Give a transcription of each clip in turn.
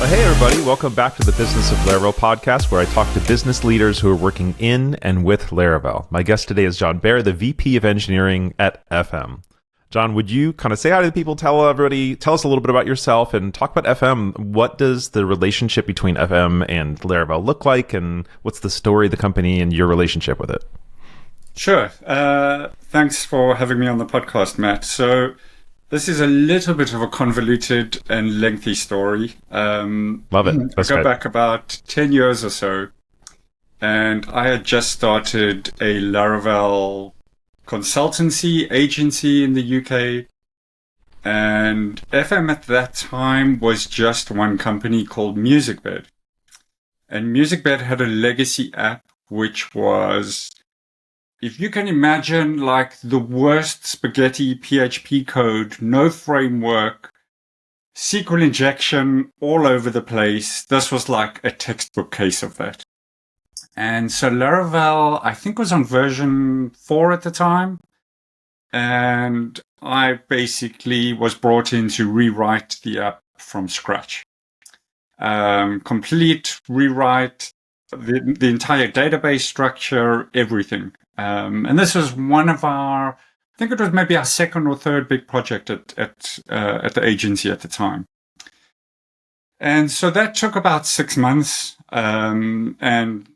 Hey everybody, welcome back to the Business of Laravel podcast, where I talk to business leaders who are working in and with Laravel. My guest today is John Behr, the VP of Engineering at FM. John, would you kind of say hi to the people, tell us a little bit about yourself, and talk about FM. What does the relationship between FM and Laravel look like, and what's the story of the company and your relationship with it? Sure. Thanks for having me on the podcast, Matt. So this is a little bit of a convoluted and lengthy story. Love it. I go back about 10 years or so, and I had just started a Laravel consultancy agency in the UK. And FM at that time was just one company called MusicBed. And MusicBed had a legacy app, which was, if you can imagine, like the worst spaghetti PHP code, no framework, SQL injection all over the place. This was like a textbook case of that. And so Laravel, I think, was on version 4 at the time. And I basically was brought in to rewrite the app from scratch. Complete rewrite, the entire database structure, everything. And this was one of our, I think it was maybe our second or third big project at the agency at the time. And so that took about 6 months. And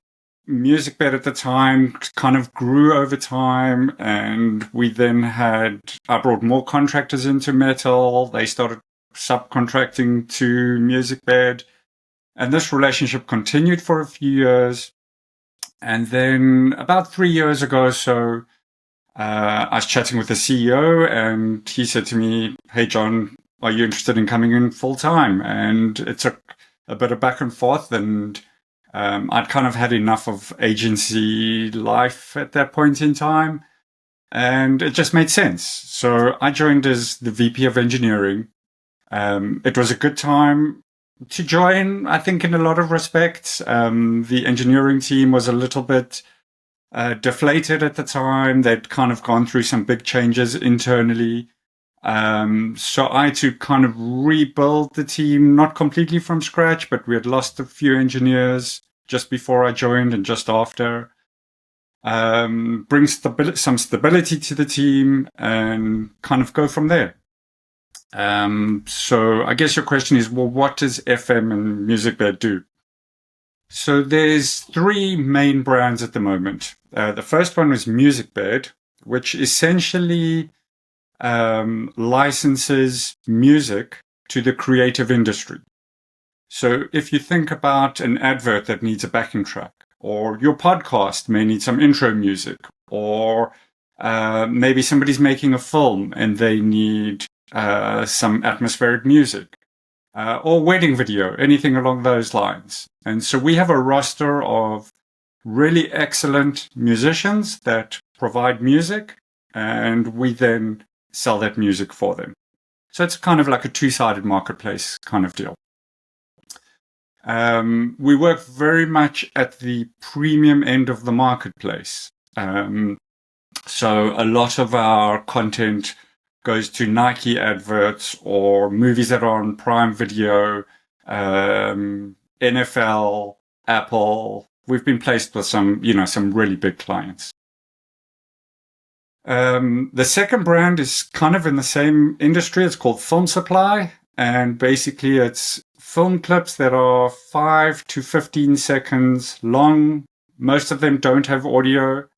MusicBed at the time kind of grew over time. And we then I brought more contractors into Metal. They started subcontracting to MusicBed. And this relationship continued for a few years. And then about 3 years ago or so, I was chatting with the CEO, and he said to me, "Hey, John, are you interested in coming in full time?" And it took a bit of back and forth, and I'd kind of had enough of agency life at that point in time, and it just made sense. So I joined as the VP of Engineering. It was a good time to join, I think, in a lot of respects. The engineering team was a little bit deflated at the time. They'd kind of gone through some big changes internally. So I had to kind of rebuild the team, not completely from scratch, but we had lost a few engineers just before I joined and just after. Bring some stability to the team and kind of go from there. So I guess your question is, well, what does FM and MusicBed do? So there's 3 main brands at the moment. The first one is MusicBed, which essentially licenses music to the creative industry. So if you think about an advert that needs a backing track, or your podcast may need some intro music, or maybe somebody's making a film and they need some atmospheric music, or wedding video, anything along those lines. And so we have a roster of really excellent musicians that provide music, and we then sell that music for them. So it's kind of like a two-sided marketplace kind of deal. We work very much at the premium end of the marketplace. So a lot of our content goes to Nike adverts or movies that are on Prime Video, NFL, Apple. We've been placed with some really big clients. The second brand is kind of in the same industry. It's called Film Supply. And basically it's film clips that are 5 to 15 seconds long. Most of them don't have audio.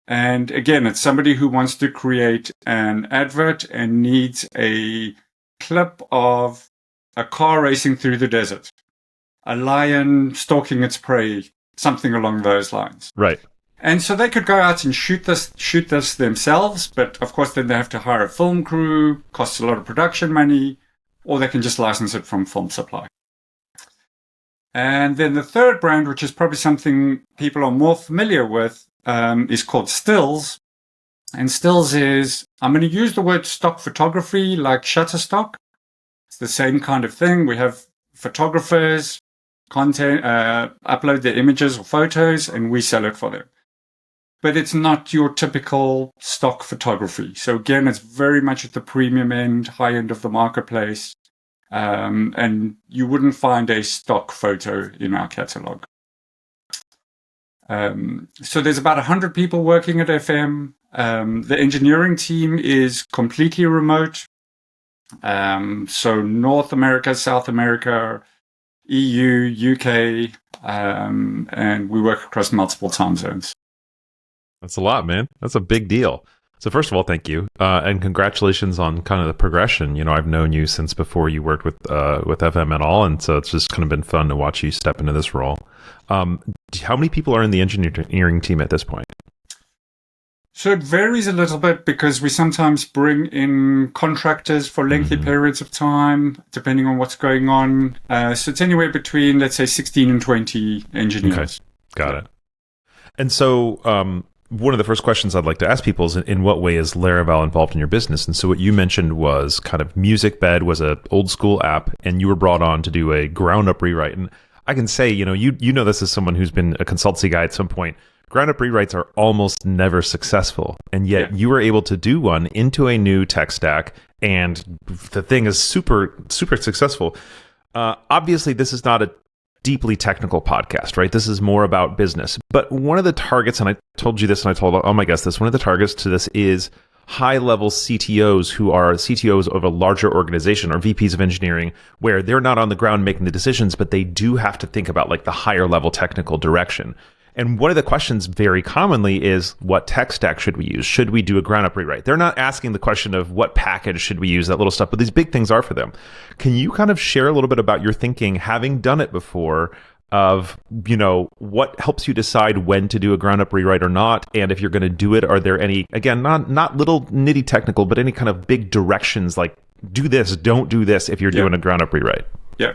And again, it's somebody who wants to create an advert and needs a clip of a car racing through the desert, a lion stalking its prey, something along those lines. Right. And so they could go out and shoot this themselves, but of course then they have to hire a film crew, costs a lot of production money, or they can just license it from Film Supply. And then the third brand, which is probably something people are more familiar with, is called Stills. And Stills is, I'm going to use the word stock photography like Shutterstock. It's the same kind of thing. We have photographers, upload their images or photos, and we sell it for them. But it's not your typical stock photography. So again, it's very much at the premium end, high end of the marketplace. and you wouldn't find a stock photo in our catalog. So there's about 100 people working at FM. The engineering team is completely remote. So North America, South America, EU, UK, and we work across multiple time zones. That's a lot, man. That's a big deal. So first of all, thank you, and congratulations on kind of the progression. You know, I've known you since before you worked with FM at all, and so it's just kind of been fun to watch you step into this role. How many people are in the engineering team at this point? So it varies a little bit because we sometimes bring in contractors for lengthy periods of time, depending on what's going on. So it's anywhere between, let's say, 16 and 20 engineers. Okay. Got it. And so one of the first questions I'd like to ask people is, in what way is Laravel involved in your business? And so what you mentioned was kind of MusicBed was an old school app, and you were brought on to do a ground up rewrite. And I can say, you know this as someone who's been a consultancy guy at some point. Ground up rewrites are almost never successful, and yet you were able to do one into a new tech stack, and the thing is super, super successful. Obviously, this is not a deeply technical podcast, right? This is more about business. But one of the targets, and I told you this, and I told all my guests this, one of the targets to this is high-level CTOs who are CTOs of a larger organization, or VPs of engineering, where they're not on the ground making the decisions, but they do have to think about like the higher level technical direction. And one of the questions very commonly is, what tech stack should we use? Should we do a ground up rewrite? They're not asking the question of what package should we use, that little stuff, but these big things are for them. Can you kind of share a little bit about your thinking, having done it before, of, you know, what helps you decide when to do a ground up rewrite or not? And if you're going to do it, are there any, again, not little nitty technical, but any kind of big directions like do this, don't do this if you're doing a ground up rewrite? Yeah.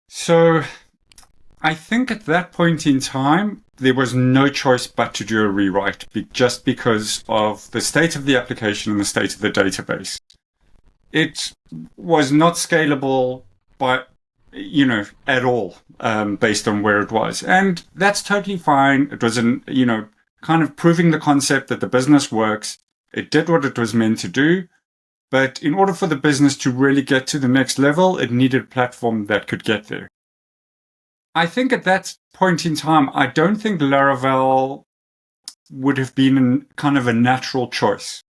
So I think at that point in time, there was no choice but to do a rewrite just because of the state of the application and the state of the database. It was not scalable at all, based on where it was. And that's totally fine. It was kind of proving the concept that the business works. It did what it was meant to do. But in order for the business to really get to the next level, it needed a platform that could get there. I think at that point in time, I don't think Laravel would have been kind of a natural choice.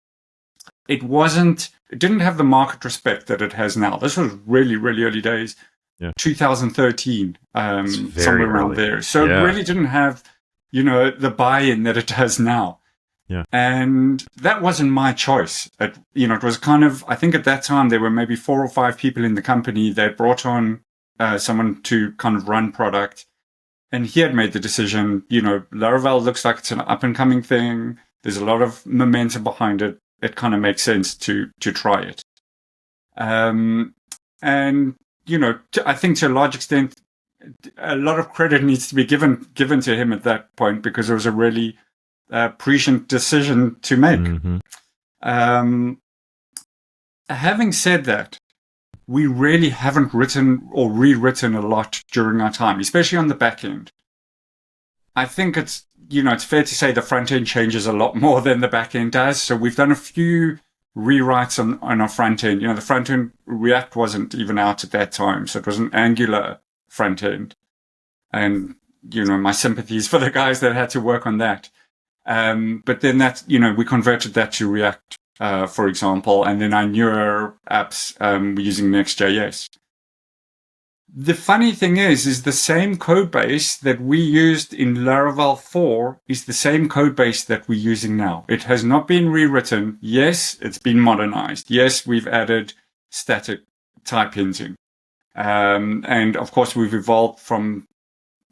It didn't have the market respect that it has now. This was really, really early days, 2013, somewhere around there. So it really didn't have, the buy-in that it has now. Yeah. And that wasn't my choice. It was kind of, I think at that time, there were maybe 4 or 5 people in the company that brought on someone to kind of run product. And he had made the decision, Laravel looks like it's an up and coming thing. There's a lot of momentum behind it. It kind of makes sense to try it. And, I think to a large extent, a lot of credit needs to be given to him at that point because it was a really prescient decision to make. Mm-hmm. Having said that, we really haven't written or rewritten a lot during our time, especially on the back end. I think it's fair to say the front end changes a lot more than the back end does. So we've done a few rewrites on our front end. The front end React wasn't even out at that time. So it was an Angular front end. And, my sympathies for the guys that had to work on that. But then we converted that to React. For example, and then our newer apps using Next.js. The funny thing is the same code base that we used in Laravel 4 is the same code base that we're using now. It has not been rewritten. Yes, it's been modernized. Yes, we've added static type hinting. And of course, we've evolved from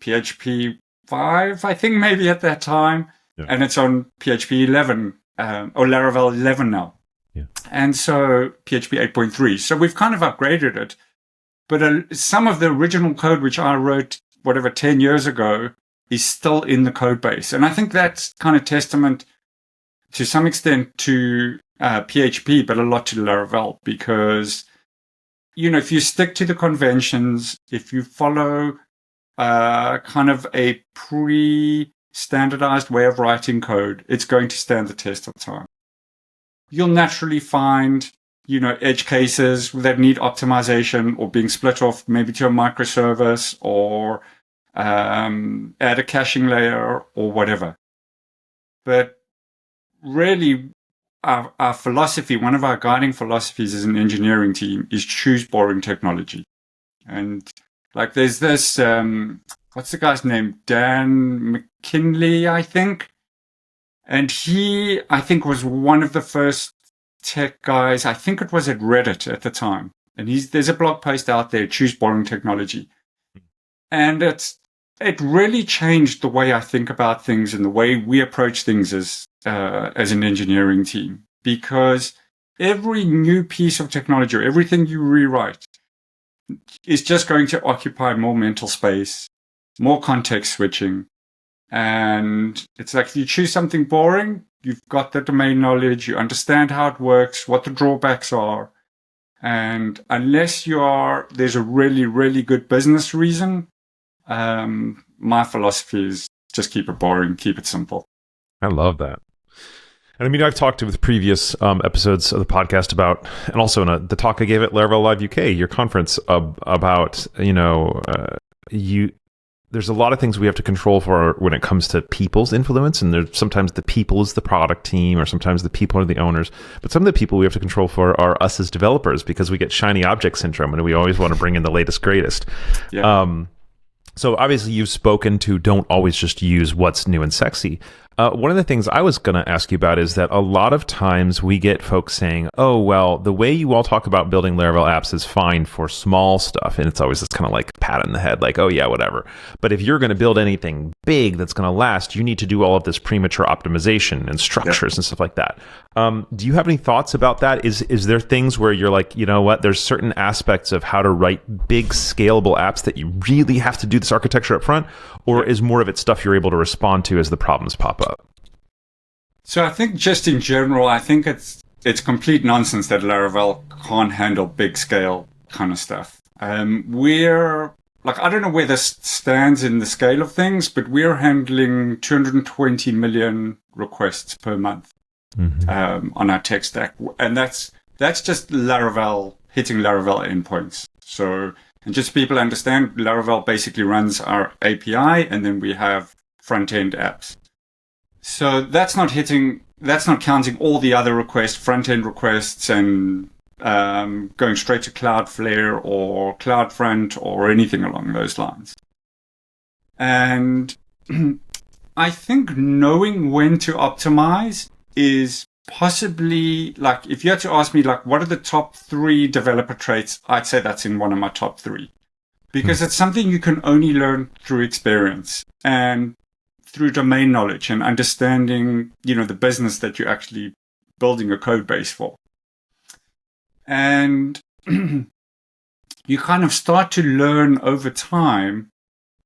PHP 5, I think maybe at that time, and it's on PHP 11. Or Laravel 11 now. Yeah. And so PHP 8.3. So we've kind of upgraded it. But some of the original code, which I wrote, 10 years ago, is still in the code base. And I think that's kind of testament to some extent to PHP, but a lot to Laravel. Because, if you stick to the conventions, if you follow kind of a standardized way of writing code, it's going to stand the test of time. You'll naturally find edge cases that need optimization or being split off maybe to a microservice or add a caching layer or whatever. But really, our philosophy, one of our guiding philosophies as an engineering team is choose boring technology. And like there's this, what's the guy's name? Dan McKinley, I think. And he, I think, was one of the first tech guys. I think it was at Reddit at the time. And there's a blog post out there, choose boring technology. And it really changed the way I think about things and the way we approach things as an engineering team. Because every new piece of technology, or everything you rewrite, is just going to occupy more mental space, more context switching. And it's like if you choose something boring, you've got the domain knowledge, you understand how it works, what the drawbacks are. And unless there's a really, really good business reason, my philosophy is just keep it boring, keep it simple. I love that. And I mean, I've talked with previous episodes of the podcast about, and also in the talk I gave at Laravel Live UK, your conference, about, there's a lot of things we have to control for when it comes to people's influence. And there's sometimes the people is the product team, or sometimes the people are the owners. But some of the people we have to control for are us as developers, because we get shiny object syndrome and we always want to bring in the latest, greatest. Yeah. So obviously you've spoken to don't always just use what's new and sexy. One of the things I was going to ask you about is that a lot of times we get folks saying, oh, well, the way you all talk about building Laravel apps is fine for small stuff. And it's always this kind of like pat in the head, like, oh, yeah, whatever. But if you're going to build anything big that's going to last, you need to do all of this premature optimization and structures and stuff like that. Do you have any thoughts about that? Is there things where you're like, you know what, there's certain aspects of how to write big scalable apps that you really have to do this architecture up front? Or is more of it stuff you're able to respond to as the problems pop up? So I think just in general, I think it's complete nonsense that Laravel can't handle big scale kind of stuff. We're like, I don't know where this stands in the scale of things, but we're handling 220 million requests per month on our tech stack. And that's just Laravel hitting Laravel endpoints. So, and just so people understand, Laravel basically runs our API, and then we have front-end apps. So that's not counting all the other requests, front-end requests, and going straight to Cloudflare or CloudFront or anything along those lines. And I think knowing when to optimize is possibly, like, if you had to ask me, like, what are the top 3 developer traits, I'd say that's in one of my top 3. Because it's something you can only learn through experience and through domain knowledge and understanding, the business that you're actually building a code base for. And you kind of start to learn over time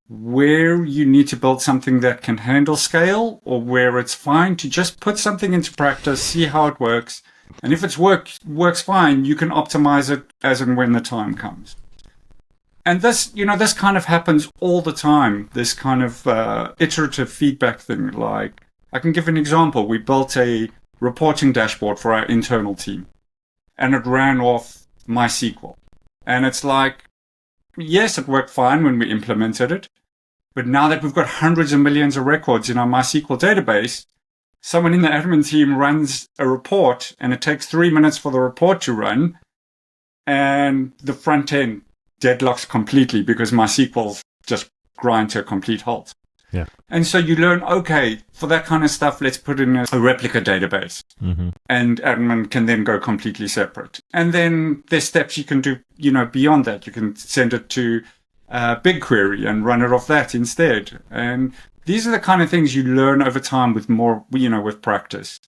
where you need to build something that can handle scale, or where it's fine to just put something into practice, see how it works. And if it works fine, you can optimize it as and when the time comes. And this kind of happens all the time, this kind of iterative feedback thing. Like, I can give an example. We built a reporting dashboard for our internal team, and it ran off MySQL. And it's like, yes, it worked fine when we implemented it. But now that we've got hundreds of millions of records in our MySQL database, someone in the admin team runs a report, and it takes 3 minutes for the report to run, and the front end deadlocks completely because MySQL just grind to a complete halt. Yeah. And so you learn, okay, for that kind of stuff, let's put in a replica database. And admin can then go completely separate. And then there's steps you can do, beyond that. You can send it to BigQuery and run it off that instead. And these are the kind of things you learn over time with more, with practice.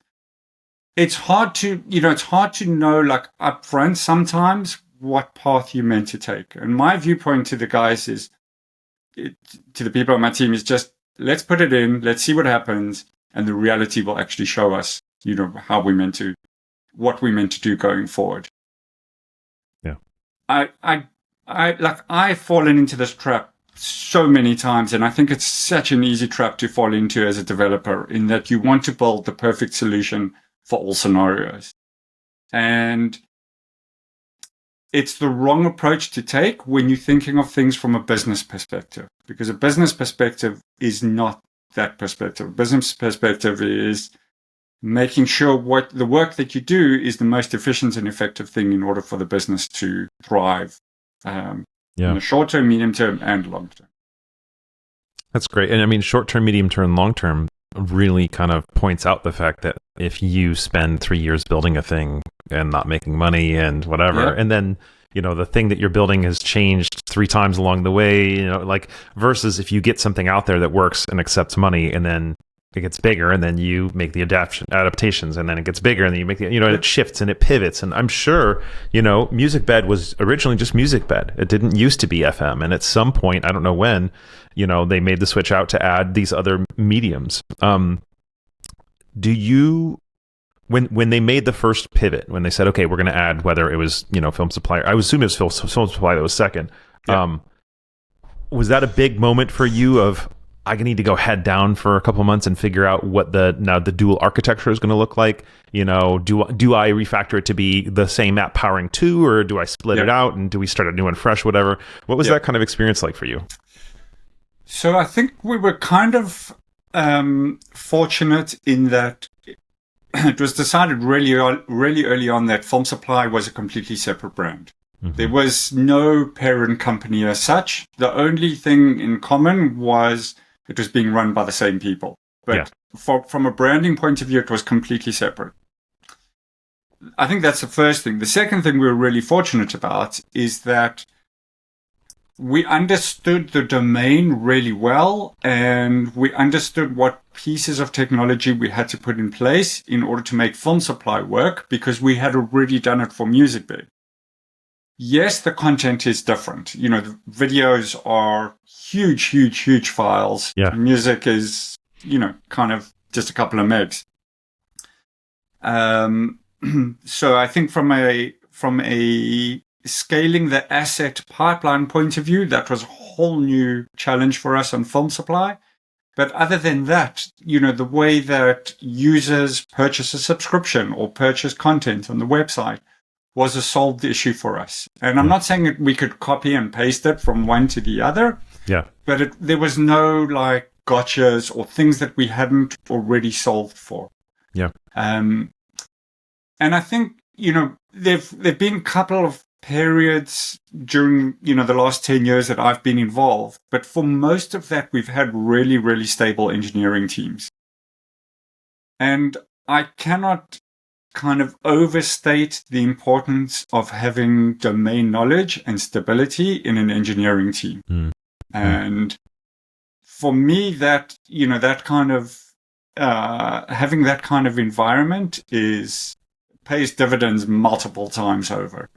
It's hard to know, like, upfront sometimes what path you're meant to take. And my viewpoint to the guys to the people on my team is just, let's put it in, let's see what happens, and the reality will actually show us, what we're meant to do going forward. Yeah. I've fallen into this trap so many times, and I think it's such an easy trap to fall into as a developer, in that you want to build the perfect solution for all scenarios. And it's the wrong approach to take when you're thinking of things from a business perspective, because a business perspective is not that perspective. A business perspective is making sure what the work that you do is the most efficient and effective thing in order for the business to thrive in the short term, medium term, and long term. That's great. And I mean, short term, medium term, long term really kind of points out the fact that if you spend 3 years building a thing and not making money and whatever, and then, you know, the thing that you're building has changed 3 times along the way, you know, like versus if you get something out there that works and accepts money and then it gets bigger and then you make the adaptations and then it gets bigger and then you make the, you know, it shifts and it pivots. And I'm sure, you know, Music Bed was originally just Music Bed. It didn't used to be FM. And at some point, I don't know when, you know, they made the switch out to add these other mediums. Do you, when they made the first pivot, when they said, okay, we're going to add, whether it was, you know, Film Supply, I would assume it was Film Supply that was second. Was that a big moment for you of, I need to go head down for a couple of months and figure out what the dual architecture is going to look like? You know, do I refactor it to be the same app powering 2, or do I split it out and do we start a new one fresh, whatever? What was that kind of experience like for you? So I think we were kind of fortunate in that it was decided really early on that Film Supply was a completely separate brand. Mm-hmm. There was no parent company as such. The only thing in common was it was being run by the same people. But from a branding point of view, it was completely separate. I think that's the first thing. The second thing we were really fortunate about is that we understood the domain really well, and we understood what pieces of technology we had to put in place in order to make Film Supply work, because we had already done it for Music Bed. Yes, the content is different. You know, the videos are huge files. Yeah. Music is, you know, kind of just a couple of megs. So I think from a scaling the asset pipeline point of view, that was a whole new challenge for us on Film Supply. But other than that, you know, the way that users purchase a subscription or purchase content on the website was a solved issue for us. And I'm not saying that we could copy and paste it from one to the other. Yeah. But there was no like gotchas or things that we hadn't already solved for. Yeah. And I think, you know, there've been a couple of periods during, you know, the last 10 years that I've been involved. But for most of that, we've had really stable engineering teams. And I cannot kind of overstate the importance of having domain knowledge and stability in an engineering team. And for me, that, you know, that kind of having that kind of environment pays dividends multiple times over.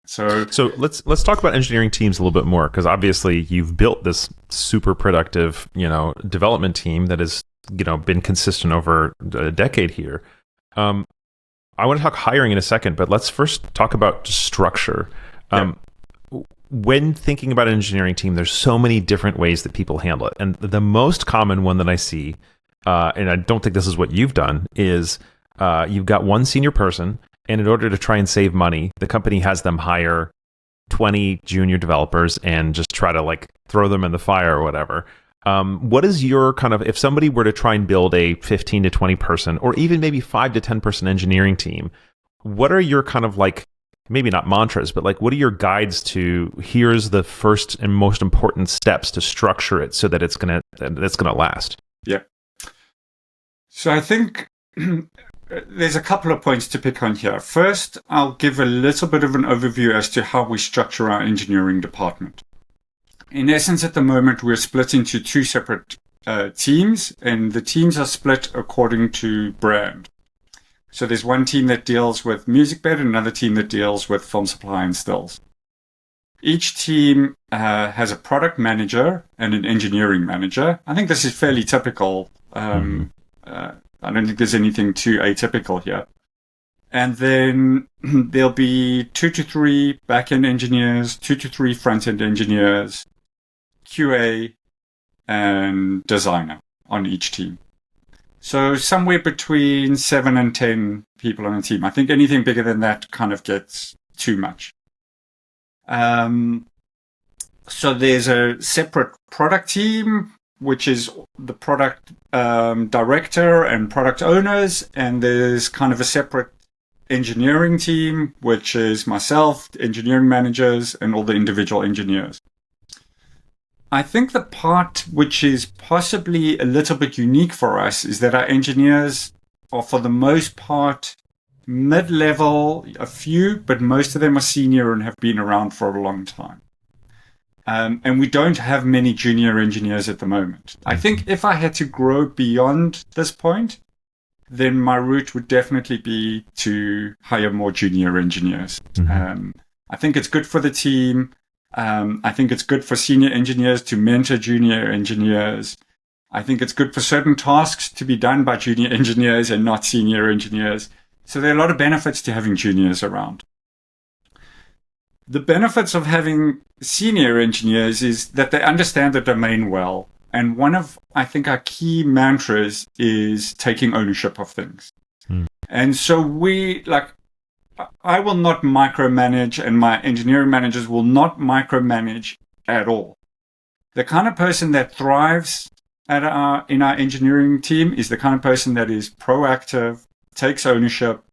So let's talk about engineering teams a little bit more, because obviously you've built this super productive, you know, development team that has, you know, been consistent over a decade here. I want to talk hiring in a second, but let's first talk about structure. When thinking about an engineering team, there's so many different ways that people handle it. And the most common one that I see, and I don't think this is what you've done, is you've got one senior person, and in order to try and save money, the company has them hire 20 junior developers and just try to like throw them in the fire or whatever. What is your kind of, if somebody were to try and build a 15 to 20 person or even maybe 5 to 10 person engineering team, what are your kind of like, maybe not mantras, but like, what are your guides to, here's the first and most important steps to structure it so that it's going to last? Yeah. So I think there's a couple of points to pick on here. First, I'll give a little bit of an overview as to how we structure our engineering department. In essence, at the moment, we're split into 2 separate teams, and the teams are split according to brand. So there's one team that deals with Music Bed and another team that deals with Film Supply and Stills. Each team has a product manager and an engineering manager. I think this is fairly typical. I don't think there's anything too atypical here. And then there'll be 2 to 3 back-end engineers, 2 to 3 front-end engineers, QA, and designer on each team. So somewhere between 7 and 10 people on a team. I think anything bigger than that kind of gets too much. So there's a separate product team, which is the product director and product owners. And there's kind of a separate engineering team, which is myself, engineering managers, and all the individual engineers. I think the part which is possibly a little bit unique for us is that our engineers are, for the most part, mid-level, a few, but most of them are senior and have been around for a long time. And we don't have many junior engineers at the moment. I think if I had to grow beyond this point, then my route would definitely be to hire more junior engineers. I think it's good for the team. I think it's good for senior engineers to mentor junior engineers. I think it's good for certain tasks to be done by junior engineers and not senior engineers. So there are a lot of benefits to having juniors around. The benefits of having senior engineers is that they understand the domain well. And one of, I think, our key mantras is taking ownership of things. And so I will not micromanage, and my engineering managers will not micromanage at all. The kind of person that thrives in our engineering team is the kind of person that is proactive, takes ownership.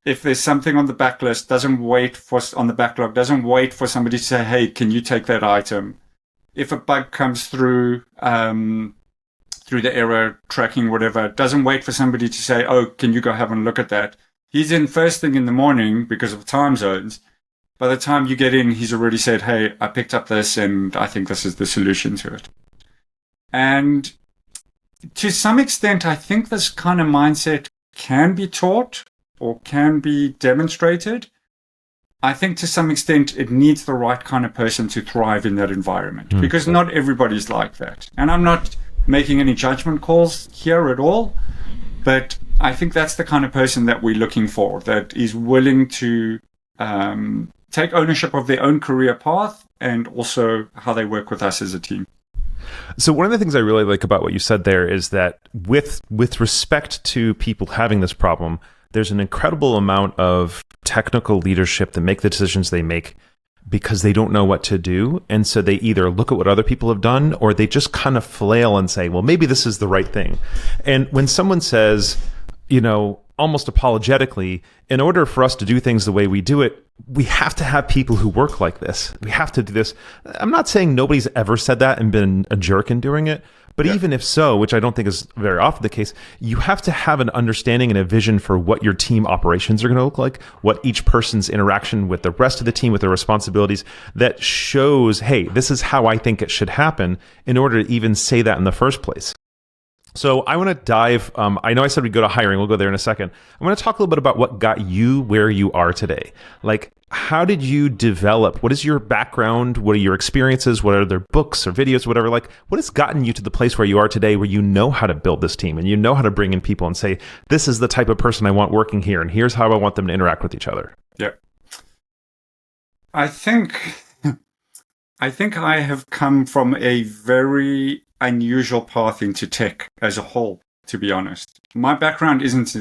If there's something on the backlist, doesn't wait for somebody to say, "Hey, can you take that item?" If a bug comes through the error tracking, whatever, doesn't wait for somebody to say, "Oh, can you go have a look at that?" He's in first thing in the morning because of time zones. By the time you get in, he's already said, "Hey, I picked up this and I think this is the solution to it." And to some extent, I think this kind of mindset can be taught or can be demonstrated. I think to some extent, it needs the right kind of person to thrive in that environment because not everybody's like that. And I'm not making any judgment calls here at all, but I think that's the kind of person that we're looking for, that is willing to take ownership of their own career path and also how they work with us as a team. So one of the things I really like about what you said there is that with respect to people having this problem, there's an incredible amount of technical leadership that make the decisions they make because they don't know what to do. And so they either look at what other people have done or they just kind of flail and say, well, maybe this is the right thing. And when someone says, almost apologetically, in order for us to do things the way we do it, we have to have people who work like this. We have to do this. I'm not saying nobody's ever said that and been a jerk in doing it. But even if so, which I don't think is very often the case, you have to have an understanding and a vision for what your team operations are going to look like, what each person's interaction with the rest of the team, with their responsibilities, that shows, hey, this is how I think it should happen in order to even say that in the first place. So I want to dive, I know I said we'd go to hiring, we'll go there in a second. I want to talk a little bit about what got you where you are today. Like, how did you develop? What is your background? What are your experiences? What are their books or videos, whatever? Like, what has gotten you to the place where you are today, where you know how to build this team and you know how to bring in people and say, this is the type of person I want working here and here's how I want them to interact with each other? Yeah. I think I have come from a very unusual path into tech as a whole, to be honest. My background isn't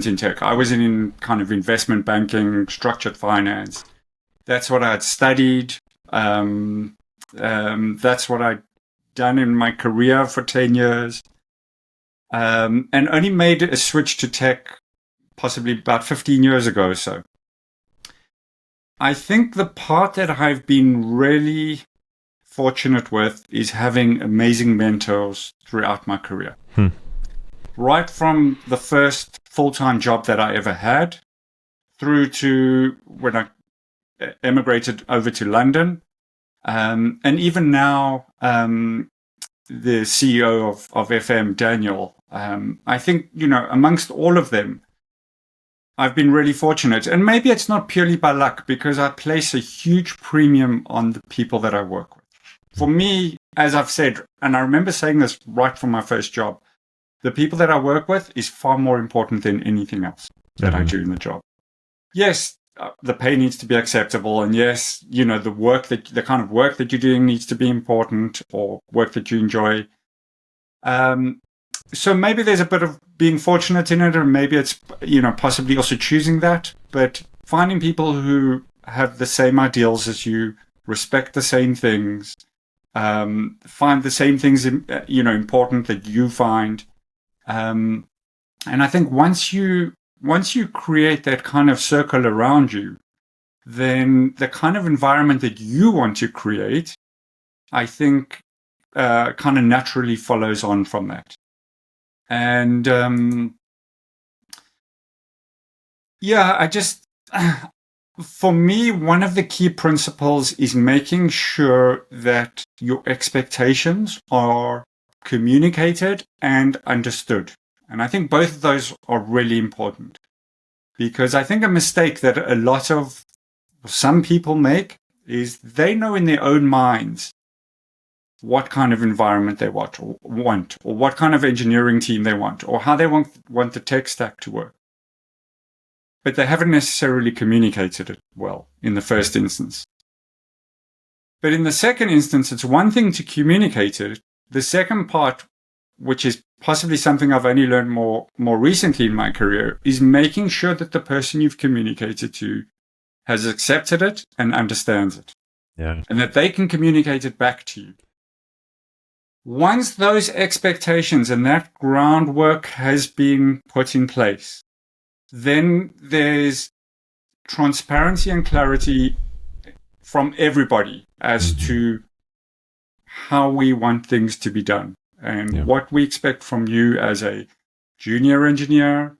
in tech. I was in kind of investment banking, structured finance. That's what I had studied. That's what I'd done in my career for 10 years. And only made a switch to tech possibly about 15 years ago or so. I think the part that I've been really fortunate with is having amazing mentors throughout my career. Right from the first full-time job that I ever had through to when I emigrated over to London. And even now, the CEO of FM, Daniel, I think, amongst all of them, I've been really fortunate. And maybe it's not purely by luck because I place a huge premium on the people that I work with. For me, as I've said, and I remember saying this right from my first job, the people that I work with is far more important than anything else that I do in the job. Yes, the pay needs to be acceptable. And yes, the kind of work that you're doing needs to be important or work that you enjoy. So maybe there's a bit of being fortunate in it, or maybe it's, possibly also choosing that, but finding people who have the same ideals as you, respect the same things, find the same things, important that you find. And I think once you create that kind of circle around you, then the kind of environment that you want to create, I think, kind of naturally follows on from that. And for me, one of the key principles is making sure that your expectations are communicated and understood. And I think both of those are really important, because I think a mistake that some people make is they know in their own minds what kind of environment they want, or what kind of engineering team they want, or how they want the tech stack to work. But they haven't necessarily communicated it well in the first instance. But in the second instance, it's one thing to communicate it. The second part, which is possibly something I've only learned more recently in my career, is making sure that the person you've communicated to has accepted it and understands it. Yeah. And that they can communicate it back to you. Once those expectations and that groundwork has been put in place, then there's transparency and clarity from everybody as to how we want things to be done and what we expect from you as a junior engineer,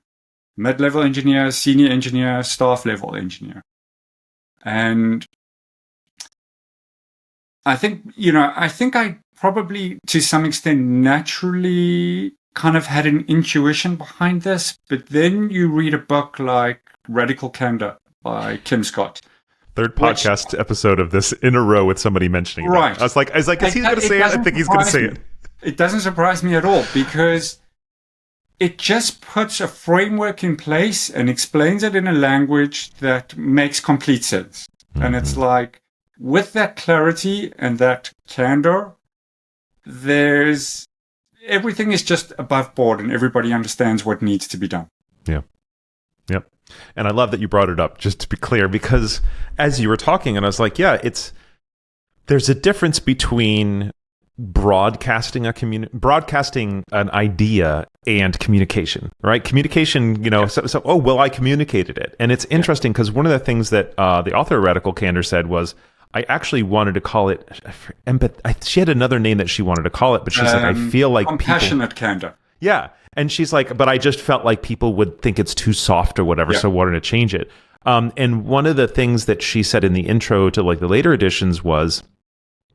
mid-level engineer, senior engineer, staff level engineer. And I think I probably to some extent naturally kind of had an intuition behind this, but then you read a book like Radical Candor by Kim Scott. Third podcast episode of this in a row with somebody mentioning it. Right. I was like, is he going to say it? I think he's going to say it. It doesn't surprise me at all, because it just puts a framework in place and explains it in a language that makes complete sense. And it's like, with that clarity and that candor, everything is just above board and everybody understands what needs to be done. Yeah. Yep. And I love that you brought it up, just to be clear, because as you were talking, and I was like, there's a difference between broadcasting an idea and communication, right? Communication, I communicated it. And it's interesting because one of the things that the author of Radical Candor said was, I actually wanted to call it she had another name that she wanted to call it, but she's like, I feel like compassionate candor. Yeah. And she's like, but I just felt like people would think it's too soft or whatever, so I wanted to change it. And one of the things that she said in the intro to like the later editions was,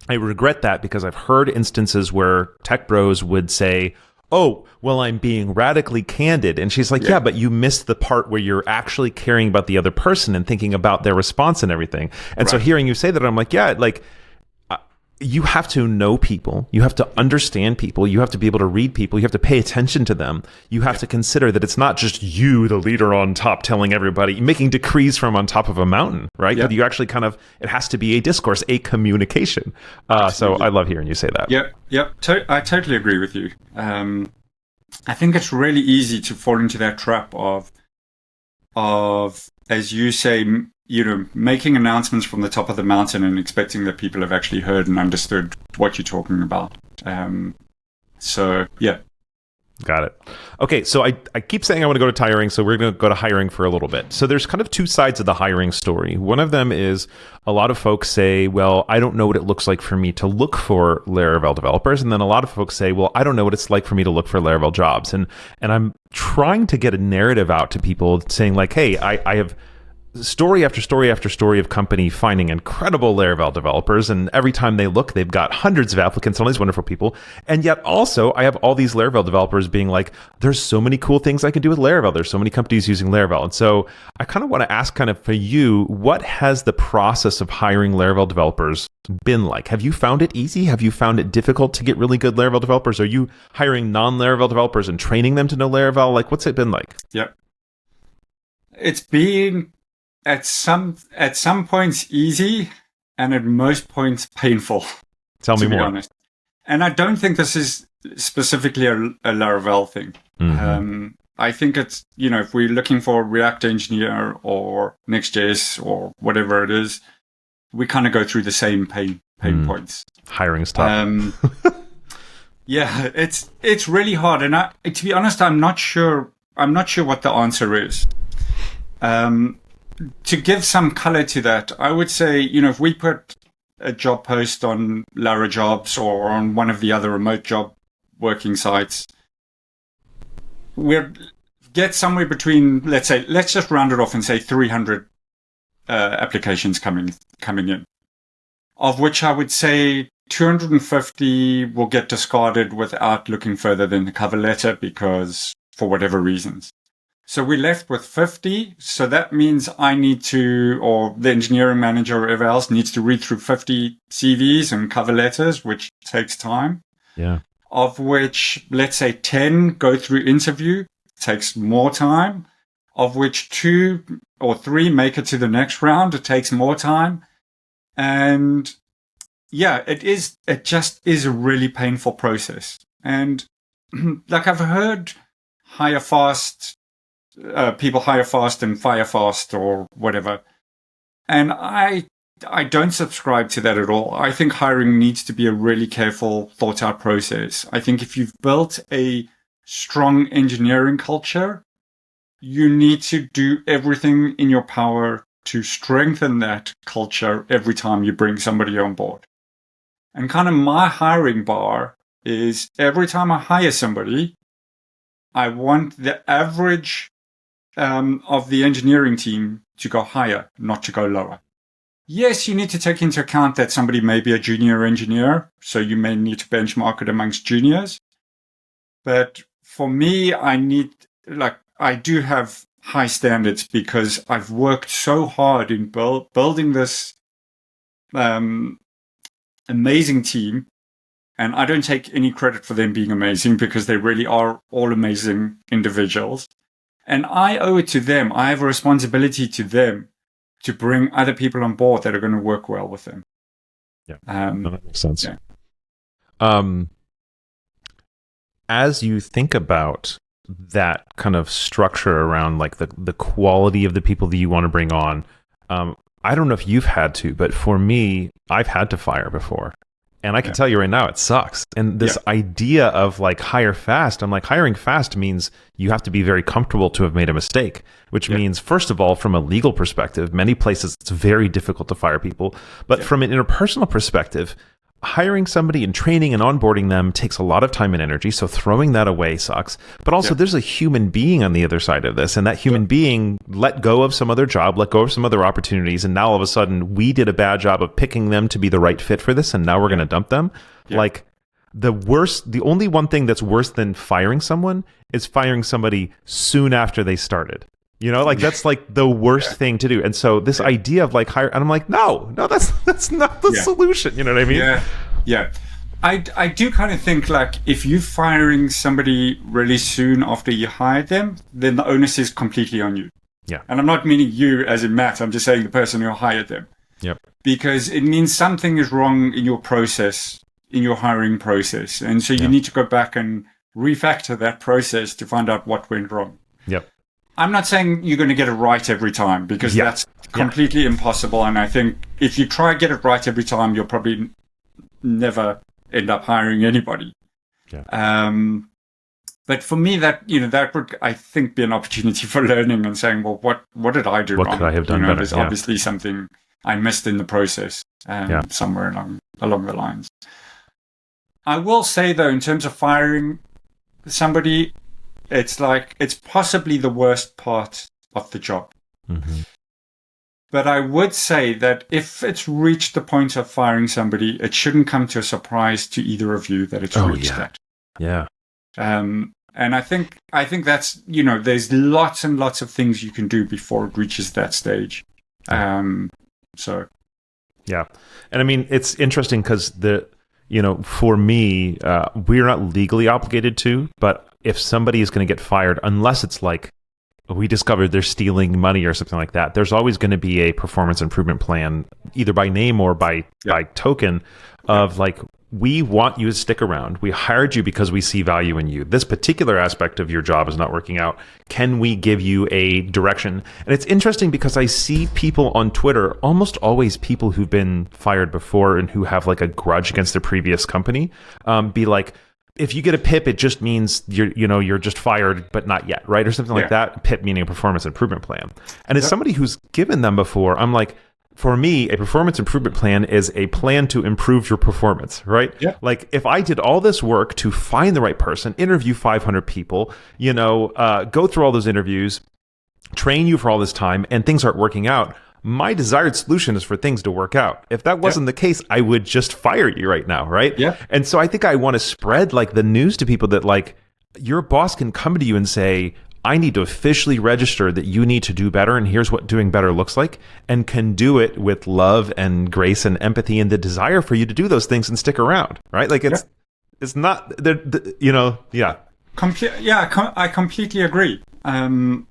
I regret that because I've heard instances where tech bros would say, oh, well, I'm being radically candid. And she's like, yeah, but you missed the part where you're actually caring about the other person and thinking about their response and everything. And so hearing you say that, I'm like, you have to know people. You have to understand people. You have to be able to read people. You have to pay attention to them. You have to consider that it's not just you, the leader on top, telling everybody, making decrees from on top of a mountain, right? But you actually it has to be a discourse, a communication. So I love hearing you say that. Yep. I totally agree with you. I think it's really easy to fall into that trap of, as you say, making announcements from the top of the mountain and expecting that people have actually heard and understood what you're talking about. Got it. Okay, so I keep saying I want to go to hiring, so we're going to go to hiring for a little bit. So there's kind of two sides of the hiring story. One of them is a lot of folks say, well, I don't know what it looks like for me to look for Laravel developers. And then a lot of folks say, well, I don't know what it's like for me to look for Laravel jobs. And I'm trying to get a narrative out to people saying like, hey, I have story after story after story of company finding incredible Laravel developers, and every time they look, they've got hundreds of applicants, all these wonderful people. And yet also I have all these Laravel developers being like, there's so many cool things I can do with Laravel. There's so many companies using Laravel. And so I kind of want to ask kind of for you, what has the process of hiring Laravel developers been like? Have you found it easy? Have you found it difficult to get really good Laravel developers? Are you hiring non-Laravel developers and training them to know Laravel? Like, what's it been like? Yep. It's been at some points easy and at most points painful. Tell me more. Be honest. And I don't think this is specifically a Laravel thing. I think it's, if we're looking for a React engineer or Next.js or whatever it is, we kind of go through the same pain points. Hiring stuff. Yeah, it's really hard. And to be honest, I'm not sure what the answer is. To give some color to that, I would say, if we put a job post on Lara Jobs or on one of the other remote job working sites, we'll get somewhere between, let's just round it off and say 300 applications coming in, of which I would say 250 will get discarded without looking further than the cover letter because for whatever reasons. So we're left with 50. So that means I need to, or the engineering manager or whoever else needs to read through 50 CVs and cover letters, which takes time. Yeah. Of which, let's say 10 go through interview, takes more time. Of which 2 or 3 make it to the next round, it takes more time. And yeah, it just is a really painful process. And like I've heard people hire fast and fire fast or whatever. And I don't subscribe to that at all. I think hiring needs to be a really careful, thought out process. I think if you've built a strong engineering culture, you need to do everything in your power to strengthen that culture every time you bring somebody on board. And kind of my hiring bar is every time I hire somebody, I want the average of the engineering team to go higher, not to go lower. Yes, you need to take into account that somebody may be a junior engineer, so you may need to benchmark it amongst juniors. But for me, I do have high standards because I've worked so hard in building this amazing team. And I don't take any credit for them being amazing because they really are all amazing individuals. And I owe it to them. I have a responsibility to them to bring other people on board that are going to work well with them. Yeah, that makes sense. Yeah. As you think about that kind of structure around like the quality of the people that you want to bring on, I don't know if you've had to, but for me, I've had to fire before. And I can tell you right now, it sucks. And this idea of like hire fast, I'm like, hiring fast means you have to be very comfortable to have made a mistake, which means, first of all, from a legal perspective, many places it's very difficult to fire people. But from an interpersonal perspective, hiring somebody and training and onboarding them takes a lot of time and energy. So throwing that away sucks. But also there's a human being on the other side of this. And that human being let go of some other job, let go of some other opportunities. And now all of a sudden we did a bad job of picking them to be the right fit for this. And now we're going to dump them. Like the only one thing that's worse than firing someone is firing somebody soon after they started. You know, like that's like the worst thing to do. And so this idea of like hire, and I'm like, no, that's not the solution. You know what I mean? Yeah. I do kind of think like if you're firing somebody really soon after you hired them, then the onus is completely on you. Yeah. And I'm not meaning you as in Matt. I'm just saying the person who hired them. Yep. Because it means something is wrong in your process, in your hiring process. And so you need to go back and refactor that process to find out what went wrong. Yep. I'm not saying you're going to get it right every time because that's completely impossible. And I think if you try to get it right every time, you'll probably never end up hiring anybody. Yeah. But for me, that would, I think, be an opportunity for learning and saying, well, what did I do wrong? What could I have done better? There's obviously something I missed in the process somewhere along the lines. I will say, though, in terms of firing somebody, it's possibly the worst part of the job. Mm-hmm. But I would say that if it's reached the point of firing somebody, it shouldn't come to a surprise to either of you that it's reached that. Yeah. And I think that's, there's lots and lots of things you can do before it reaches that stage. So. Yeah. And I mean, it's interesting because for me, we're not legally obligated to, but if somebody is going to get fired, unless it's like we discovered they're stealing money or something like that, there's always going to be a performance improvement plan, either by name or by token of like, we want you to stick around. We hired you because we see value in you. This particular aspect of your job is not working out. Can we give you a direction? And it's interesting because I see people on Twitter, almost always people who've been fired before and who have like a grudge against their previous company, be like, if you get a PIP, it just means you're just fired, but not yet, right? Or something like that. PIP meaning a performance improvement plan. And as somebody who's given them before, I'm like, for me, a performance improvement plan is a plan to improve your performance, right? Yeah. Like if I did all this work to find the right person, interview 500 people, go through all those interviews, train you for all this time, and things aren't working out, my desired solution is for things to work out. If that wasn't the case, I would just fire you right now, right? Yeah. And so I think I want to spread like the news to people that like your boss can come to you and say, I need to officially register that you need to do better, and here's what doing better looks like, and can do it with love and grace and empathy and the desire for you to do those things and stick around, right? Like it's not, I completely agree. And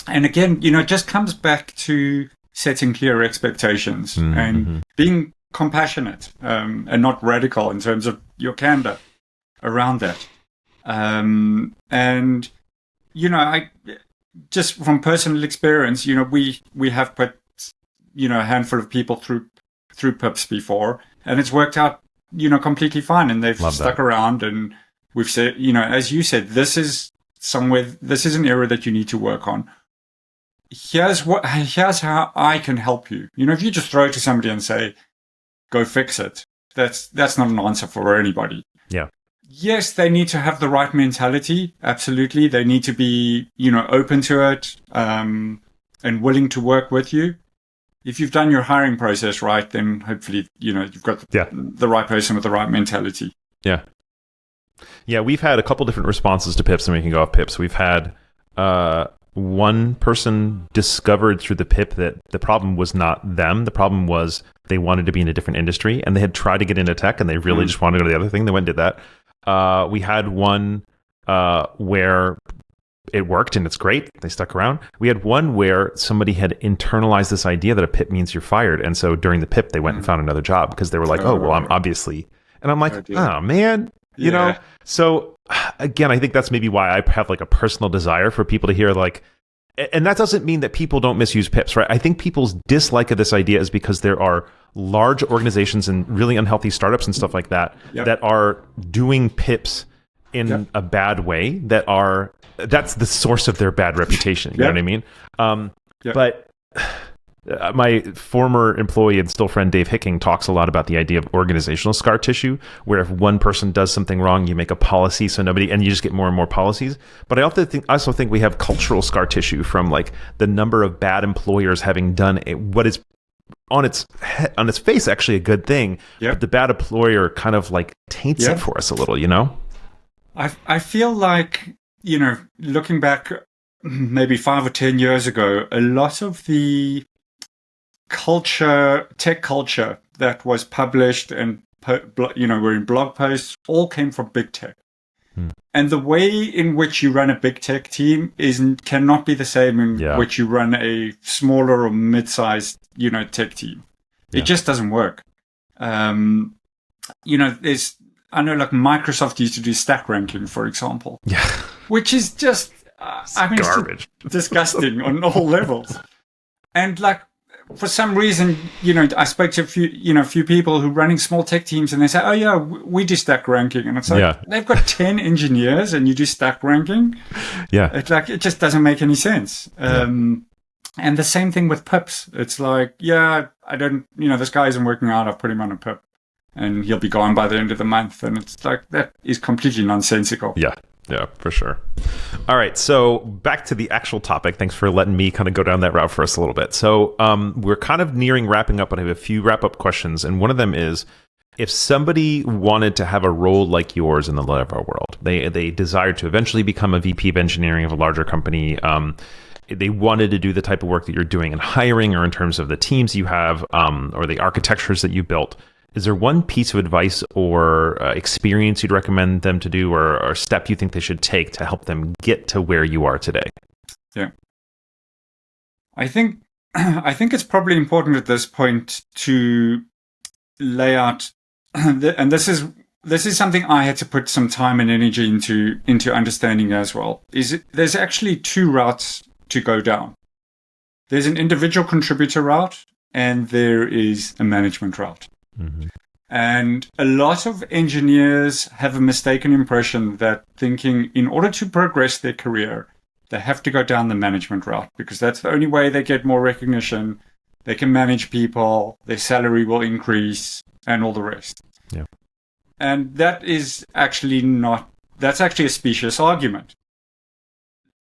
again, it just comes back to setting clear expectations and being compassionate and not radical in terms of your candor around that. I just from personal experience, we have put, a handful of people through PIPs before, and it's worked out, completely fine, and they've stuck around, and we've said, as you said, this is an area that you need to work on. Here's how I can help you. If you just throw it to somebody and say, go fix it, that's not an answer for anybody. Yeah. Yes, they need to have the right mentality. Absolutely. They need to be, open to it, and willing to work with you. If you've done your hiring process right, then hopefully, you've got the right person with the right mentality. Yeah. Yeah. We've had a couple different responses to PIPs, and we can go off PIPs. We've had, one person discovered through the PIP that the problem was not them. The problem was they wanted to be in a different industry, and they had tried to get into tech, and they really just wanted to go to the other thing. They went and did that. We had one where it worked and it's great. They stuck around. We had one where somebody had internalized this idea that a PIP means you're fired. And so during the PIP, they went and found another job because they were like, I'm obviously. And I'm like, oh, man, you know? So again, I think that's maybe why I have like a personal desire for people to hear like, and that doesn't mean that people don't misuse PIPs, right? I think people's dislike of this idea is because there are large organizations and really unhealthy startups and stuff like that that are doing PIPs in a bad way, that's the source of their bad reputation. You know what I mean? But my former employee and still friend Dave Hicking talks a lot about the idea of organizational scar tissue, where if one person does something wrong, you make a policy so nobody, and you just get more and more policies. But I also think we have cultural scar tissue from like the number of bad employers having done what is on its face actually a good thing, but the bad employer kind of like taints it for us a little, you know? I feel like, looking back maybe 5 or 10 years ago, a lot of the tech culture that was published and were in blog posts all came from big tech. And the way in which you run a big tech team cannot be the same in which you run a smaller or mid-sized, tech team. It just doesn't work. I know like Microsoft used to do stack ranking, for example. Yeah. Which is just, garbage. It's disgusting on all levels. And like, for some reason, I spoke to a few people who are running small tech teams, and they say, "Oh yeah, we do stack ranking," and it's like they've got 10 engineers, and you do stack ranking. Yeah, it's like it just doesn't make any sense. And the same thing with PIPs. It's like, I don't, this guy isn't working out. I've put him on a PIP, and he'll be gone by the end of the month, and it's like that is completely nonsensical. Yeah, for sure. All right, so back to the actual topic. Thanks for letting me kind of go down that route for us a little bit. So we're kind of nearing wrapping up, but I have a few wrap-up questions. And one of them is, if somebody wanted to have a role like yours in the Laravel world, they desired to eventually become a VP of engineering of a larger company, they wanted to do the type of work that you're doing in hiring or in terms of the teams you have or the architectures that you built, is there one piece of advice or experience you'd recommend them to do or step you think they should take to help them get to where you are today? Yeah. I think it's probably important at this point to lay out and this is something I had to put some time and energy into understanding as well. There's actually two routes to go down. There's an individual contributor route, and there is a management route. Mm-hmm. And a lot of engineers have a mistaken impression that thinking in order to progress their career, they have to go down the management route because that's the only way they get more recognition. They can manage people, their salary will increase, and all the rest. Yeah. And that's actually a specious argument.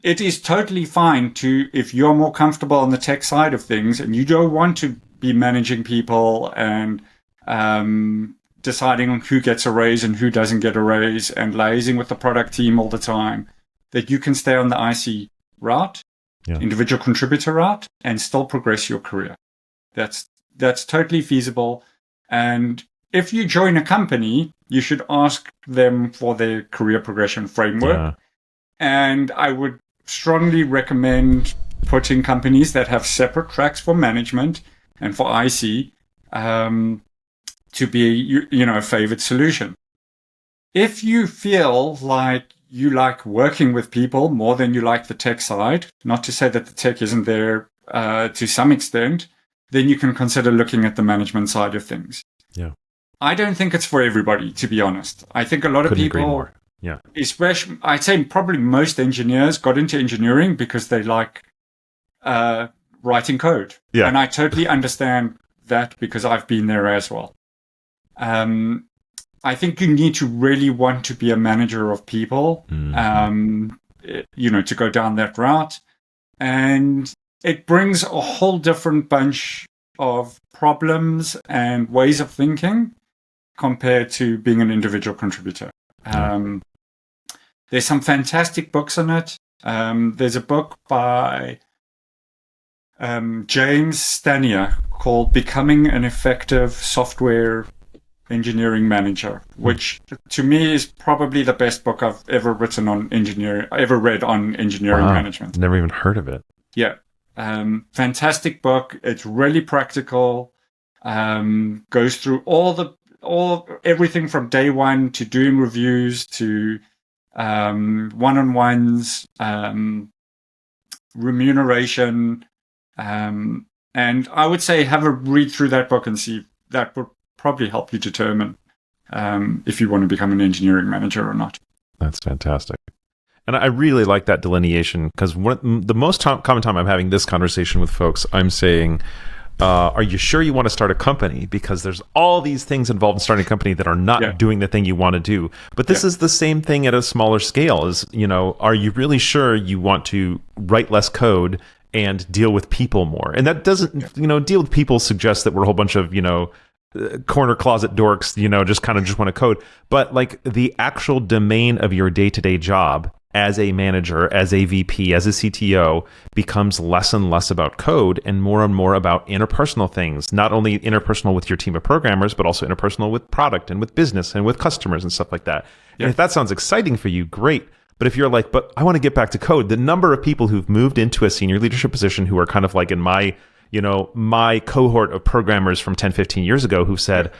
It is totally fine if you're more comfortable on the tech side of things and you don't want to be managing people and deciding on who gets a raise and who doesn't get a raise and liaising with the product team all the time, that you can stay on the IC route, individual contributor route, and still progress your career. That's totally feasible. And if you join a company, you should ask them for their career progression framework. Yeah. And I would strongly recommend putting companies that have separate tracks for management and for IC to be, a favored solution. If you feel like you like working with people more than you like the tech side, not to say that the tech isn't there to some extent, then you can consider looking at the management side of things. Yeah. I don't think it's for everybody, to be honest. I think a lot of Couldn't agree people, more. Yeah. especially, I'd say probably most engineers got into engineering because they like writing code. Yeah. And I totally understand that because I've been there as well. I think you need to really want to be a manager of people, to go down that route. And it brings a whole different bunch of problems and ways of thinking compared to being an individual contributor. There's some fantastic books on it. There's a book by James Stanier called Becoming an Effective Software Engineering Manager, which to me is probably the best book I've ever read on engineering management. Never even heard of it. Yeah. Fantastic book. It's really practical. Goes through everything from day one to doing reviews to one-on-ones, remuneration. And I would say have a read through that book and see that would probably help you determine if you want to become an engineering manager or not. That's fantastic. And I really like that delineation because the most common time I'm having this conversation with folks, I'm saying, are you sure you want to start a company? Because there's all these things involved in starting a company that are not doing the thing you want to do. But this is the same thing at a smaller scale are you really sure you want to write less code and deal with people more? And that doesn't, deal with people suggests that we're a whole bunch of, corner closet dorks, just want to code. But like the actual domain of your day-to-day job as a manager, as a VP, as a CTO becomes less and less about code and more about interpersonal things, not only interpersonal with your team of programmers, but also interpersonal with product and with business and with customers and stuff like that. And if that sounds exciting for you, great. But if you're like, but I want to get back to code, the number of people who've moved into a senior leadership position who are kind of like in my cohort of programmers from 10, 15 years ago who said,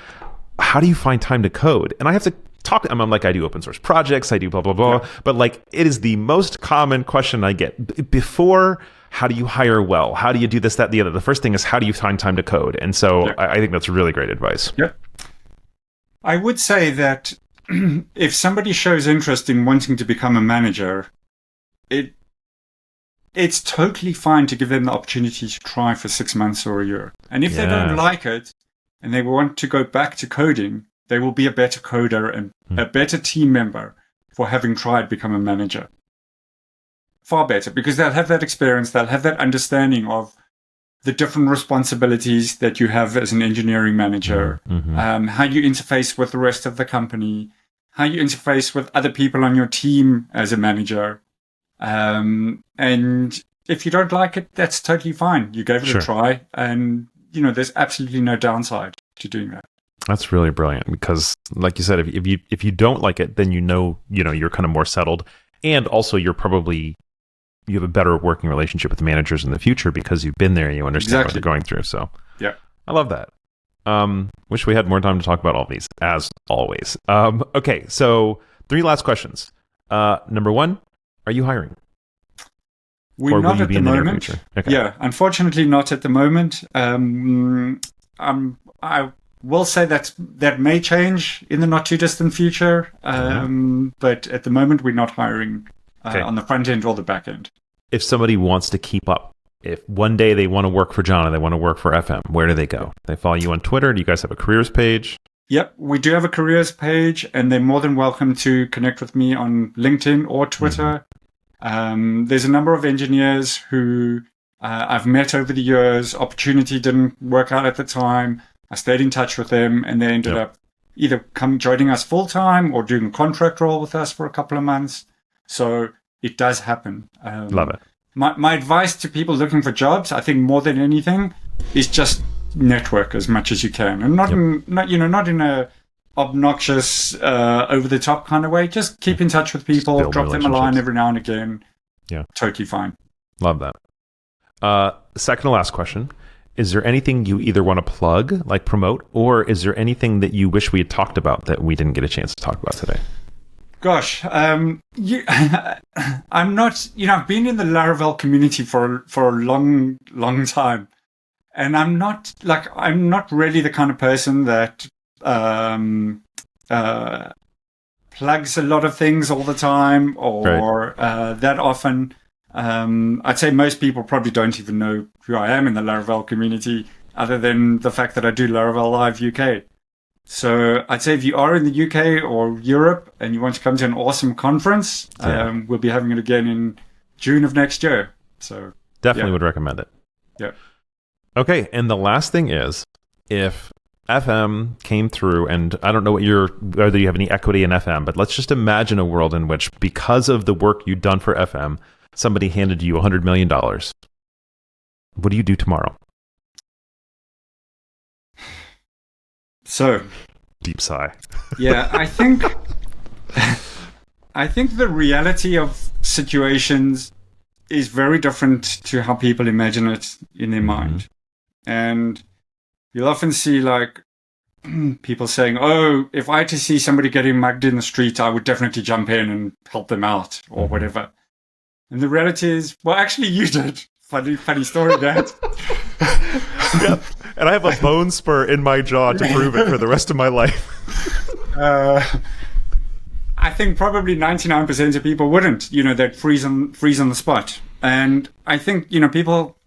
how do you find time to code? And I have to I'm like, I do open source projects, I do blah, blah, blah. Yeah. But like, it is the most common question I get before, how do you hire well? How do you do this, that, the other? The first thing is, how do you find time to code? And so I think that's really great advice. Yeah. I would say that if somebody shows interest in wanting to become a manager, it's totally fine to give them the opportunity to try for 6 months or a year. And if they don't like it and they want to go back to coding, they will be a better coder and a better team member for having tried become a manager. Far better, because they'll have that experience, they'll have that understanding of the different responsibilities that you have as an engineering manager, how you interface with the rest of the company, how you interface with other people on your team as a manager. And if you don't like it, that's totally fine. You gave it a try, and there's absolutely no downside to doing that. That's really brilliant because, like you said, if you don't like it, then you're kind of more settled, and also you have a better working relationship with the managers in the future because you've been there, you understand what they're going through. So, yeah, I love that. Wish we had more time to talk about all these, as always. Okay, so 3 last questions. Number 1, are you hiring? We're not at the moment. Future? Okay. Yeah, unfortunately not at the moment. I will say that may change in the not too distant future. But at the moment, we're not hiring on the front end or the back end. If somebody wants to keep up, if one day they want to work for John and they want to work for FM, where do they go? They follow you on Twitter? Do you guys have a careers page? Yep, we do have a careers page, and they're more than welcome to connect with me on LinkedIn or Twitter. There's a number of engineers who I've met over the years. Opportunity didn't work out at the time. I stayed in touch with them, and they ended up either joining us full time or doing a contract role with us for a couple of months. So it does happen. Love it. My advice to people looking for jobs, I think more than anything, is just network as much as you can, and not in a obnoxious, over the top kind of way. Just keep in touch with people, drop them a line every now and again. Yeah, totally fine. Love that. Second to last question: is there anything you either want to plug, like promote, or is there anything that you wish we had talked about that we didn't get a chance to talk about today? Gosh, I'm not. I've been in the Laravel community for a long, long time, and I'm not really the kind of person that plugs a lot of things all the time or that often. I'd say most people probably don't even know who I am in the Laravel community, other than the fact that I do Laravel Live UK. So I'd say if you are in the UK or Europe and you want to come to an awesome conference, we'll be having it again in June of next year. So definitely would recommend it. Yeah. Okay, and the last thing is, if FM came through, and I don't know whether you have any equity in FM, but let's just imagine a world in which, because of the work you've done for FM, somebody handed you $100 million. What do you do tomorrow? So, deep sigh. Yeah, I think the reality of situations is very different to how people imagine it in their mind. And you'll often see people saying, "Oh, if I had to see somebody getting mugged in the street, I would definitely jump in and help them out," or whatever. And the reality is, well, actually, you did. Funny story, Dad. Yep. And I have a bone spur in my jaw to prove it for the rest of my life. I think probably 99% of people wouldn't. They'd freeze on the spot. And I think, people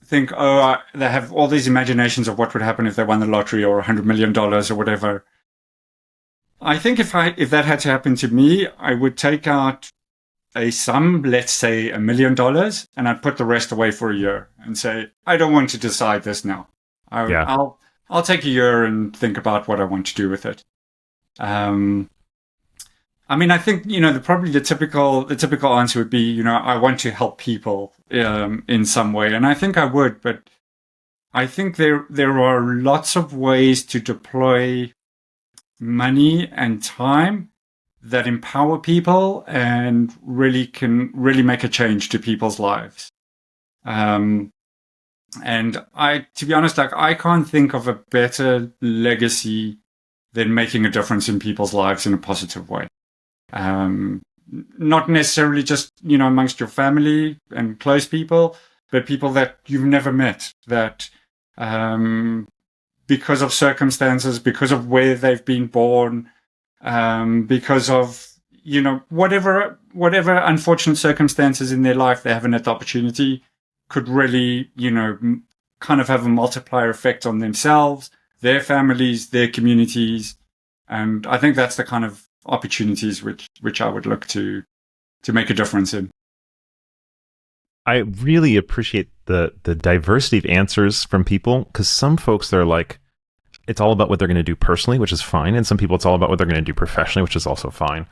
think, they have all these imaginations of what would happen if they won the lottery or $100 million or whatever. I think if that had to happen to me, I would take out a sum, let's say $1 million, and I'd put the rest away for a year and say, I don't want to decide this now. I'll take a year and think about what I want to do with it. I think, the typical answer would be, I want to help people in some way. And I think I would, but I think there are lots of ways to deploy money and time that empower people and can really make a change to people's lives. And to be honest, I can't think of a better legacy than making a difference in people's lives in a positive way. Not necessarily just, amongst your family and close people, but people that you've never met, that, because of circumstances, because of where they've been born, because of, whatever unfortunate circumstances in their life they haven't had the opportunity, could really, kind of have a multiplier effect on themselves, their families, their communities. And I think that's the kind of opportunities which I would look to make a difference in. I really appreciate the diversity of answers from people, because some folks, they're like, it's all about what they're going to do personally, which is fine. And some people, it's all about what they're going to do professionally, which is also fine.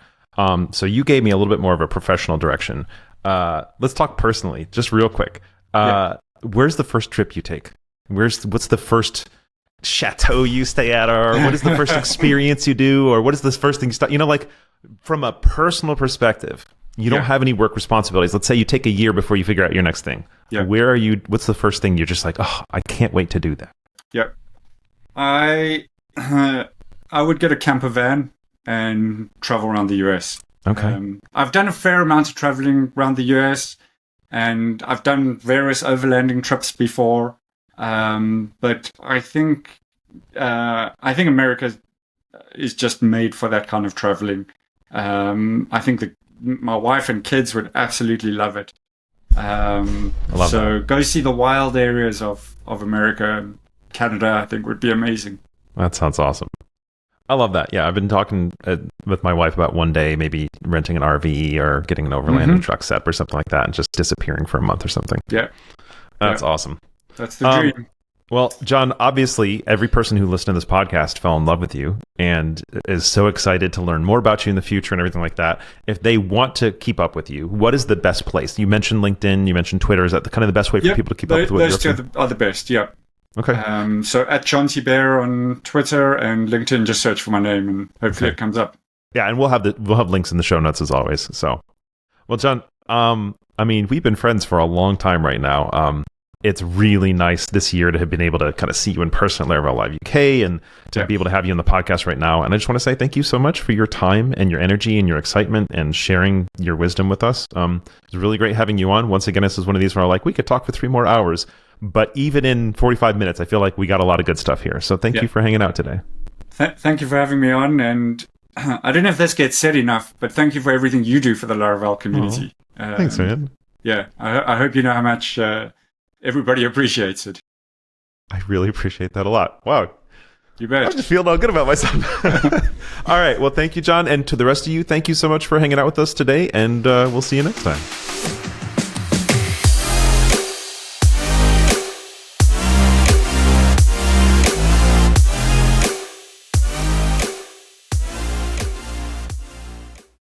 So you gave me a little bit more of a professional direction. Let's talk personally, just real quick. Where's the first trip you take? What's the first chateau you stay at, or what is the first experience you do, or what is the first thing you start? From a personal perspective, you don't have any work responsibilities. Let's say you take a year before you figure out your next thing. Where are you? What's the first thing you're just like, oh, I can't wait to do that? I I would get a camper van and travel around the US. Okay. I've done a fair amount of traveling around the US, and I've done various overlanding trips before. But I think America is just made for that kind of traveling. I think that my wife and kids would absolutely love it. I love So that. go see the wild areas of America. Canada, I think, would be amazing. That sounds awesome. I love that. Yeah, I've been talking with my wife about one day maybe renting an RV or getting an overlanding truck set or something like that and just disappearing for a month or something. Yeah, That's yeah, awesome. that's the dream. Well, John, obviously, every person who listened to this podcast fell in love with you and is so excited to learn more about you in the future and everything like that. If they want to keep up with you, what is the best place? You mentioned LinkedIn, you mentioned Twitter. Is that the kind of the best way for people to keep up with what you're those two up to? are the best. Yeah. Okay. So at John T. Behr on Twitter and LinkedIn, just search for my name and hopefully Okay. it comes up. Yeah, and we'll have links in the show notes as always. So, well, John, I mean, we've been friends for a long time right now. It's really nice this year to have been able to kind of see you in person at Laravel Live UK and to be able to have you on the podcast right now. And I just want to say thank you so much for your time and your energy and your excitement and sharing your wisdom with us. It's really great having you on. Once again, this is one of these where we could talk for 3 more hours, but even in 45 minutes, I feel like we got a lot of good stuff here. So thank you for hanging out today. Thank you for having me on. And I don't know if this gets said enough, but thank you for everything you do for the Laravel community. Thanks, man. Yeah, I hope you know how much everybody appreciates it. I really appreciate that a lot. Wow. You bet. I'm just feeling all good about myself. All right. Well, thank you, John. And to the rest of you, thank you so much for hanging out with us today. And we'll see you next time.